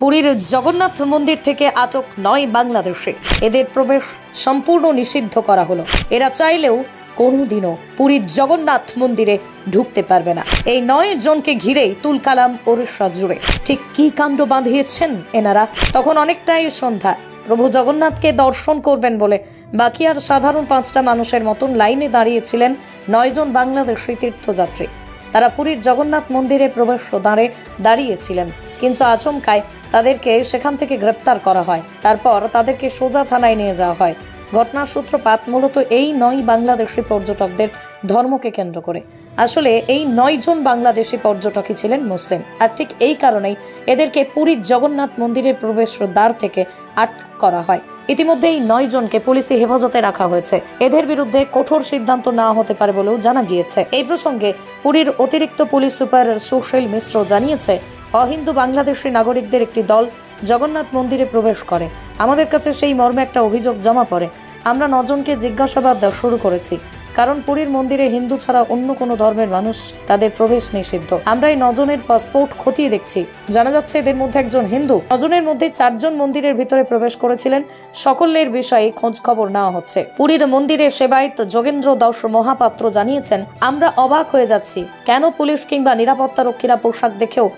পুরীর জগন্নাথ মন্দির থেকে আটক ৯ বাংলাদেশি, এদের প্রবেশ সম্পূর্ণ নিষিদ্ধ করা হলো। এরা চাইলেও কোনোদিনও পুরীর জগন্নাথ মন্দিরে ঢুকতে পারবে না। এই ৯ জনকে ঘিরেই তুলকালাম ওড়িশা জুড়ে। ঠিক কি কাণ্ড বাঁধিয়েছেন এনারা? তখন অনেকটাই সন্ধ্যা। প্রভু জগন্নাথকে দর্শন করবেন বলে বাকি আর সাধারণ ৫টা মানুষের মতন লাইনে দাঁড়িয়েছিলেন ৯ জন বাংলাদেশি তীর্থযাত্রী। তারা পুরীর জগন্নাথ মন্দিরে প্রবেশ দ্বারে দাঁড়িয়েছিলেন, কিন্তু আচমকায় তাদেরকে সেখান থেকে গ্রেপ্তার করা হয়। তারপর তাদেরকে সোজা থানায় নিয়ে যাওয়া হয়। ঘটনার সূত্রপাত মূলত এই ৯ বাংলাদেশি পর্যটকদের ধর্মকে কেন্দ্র করে। আসলে এই ৯ জন বাংলাদেশি পর্যটকই ছিলেন মুসলিম, আর ঠিক এই কারণেই এদেরকে পুরীর জগন্নাথ মন্দিরের প্রবেশ দ্বার থেকে আটক করা হয়। ইতিমধ্যে এই ৯ জনকে পুলিশি হেফাজতে রাখা হয়েছে। এদের বিরুদ্ধে কঠোর সিদ্ধান্ত নেওয়া হতে পারে বলেও জানা গিয়েছে। এই প্রসঙ্গে পুরীর অতিরিক্ত পুলিশ সুপার সুশীল মিশ্র জানিয়েছে, অহিন্দু বাংলাদেশি নাগরিকদের একটি দল জগন্নাথ মন্দিরে প্রবেশ করে। আমাদের কাছে সেই মর্মে একটা অভিযোগ জমা পড়ে। আমরা ৯ জনকে জিজ্ঞাসাবাদ শুরু করেছি, কারণ পুরীর মন্দিরে হিন্দু ছাড়া অন্য কোনো ধর্মের মানুষ তাদের প্রবেশ নিষিদ্ধ। আমরা এই ৯ জনের পাসপোর্ট খতিয়ে দেখছি। জানা যাচ্ছে এদের মধ্যে একজন হিন্দু। ৯ জনের মধ্যে ৪ জন মন্দিরের ভিতরে প্রবেশ করেছিলেন। সকলের বিষয়ে খোঁজ খবর নেওয়া হচ্ছে। পুরীর মন্দিরে সেবায়িত যোগেন্দ্র দাস মহাপাত্র জানিয়েছেন, আমরা অবাক হয়ে যাচ্ছি, কেন পুলিশ কিংবা নিরাপত্তা রক্ষীরা পোশাক দেখেও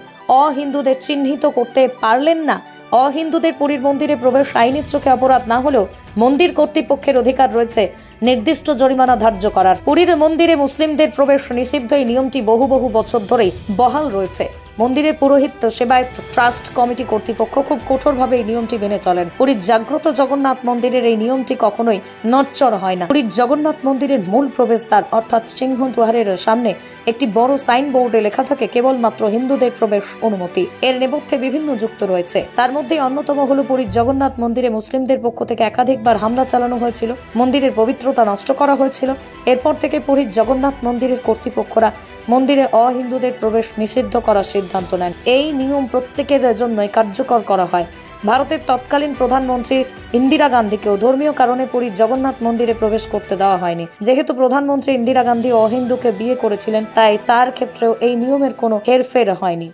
অহিন্দুদের চিহ্নিত করতে পারলেন না। অহিন্দুদের পুরীর মন্দিরে প্রবেশ আইনের চোখে অপরাধ না হলেও মন্দির কর্তৃপক্ষের অধিকার রয়েছে নির্দিষ্ট জরিমানা ধার্য করার। পুরীর মন্দিরে মুসলিমদের প্রবেশ নিষিদ্ধ এই নিয়মটি বহু বছর ধরেই বহাল রয়েছে। মন্দিরের পুরোহিত সেবায়ত ট্রাস্ট কমিটি কর্তৃপক্ষ খুব কঠোরভাবে এই নিয়মটি মেনে চলেন। পুরীর জাগ্রত জগন্নাথ মন্দিরের এই নিয়মটি কখনোই নড়চড় হয় না। পুরীর জগন্নাথ মন্দিরের মূল প্রবেশদ্বার অর্থাৎ সিংহদ্বারের সামনে একটি বড় সাইনবোর্ডে লেখা থাকে কেবলমাত্র হিন্দুদের প্রবেশ অনুমতি। এর নেপথ্যে বিভিন্ন যুক্ত রয়েছে। তার মধ্যে অন্যতম হলো পুরীর জগন্নাথ মন্দিরে মুসলিমদের পক্ষ থেকে একাধিকবার হামলা চালানো হয়েছিল, মন্দিরের পবিত্রতা নষ্ট করা হয়েছিল। এরপর থেকে পুরীর জগন্নাথ মন্দিরের কর্তৃপক্ষরা মন্দিরে অহিন্দুদের প্রবেশ নিষিদ্ধ করার সিদ্ধান্ত নেন। এই নিয়ম প্রত্যেকের জন্যই কার্যকর করা হয়। ভারতের তৎকালীন প্রধানমন্ত্রী ইন্দিরা গান্ধীকেও ধর্মীয় কারণে পুরীর জগন্নাথ মন্দিরে প্রবেশ করতে দেওয়া হয়নি। যেহেতু প্রধানমন্ত্রী ইন্দিরা গান্ধী অহিন্দুকে বিয়ে করেছিলেন, তাই তার ক্ষেত্রেও এই নিয়মের কোনো হেরফের হয়নি।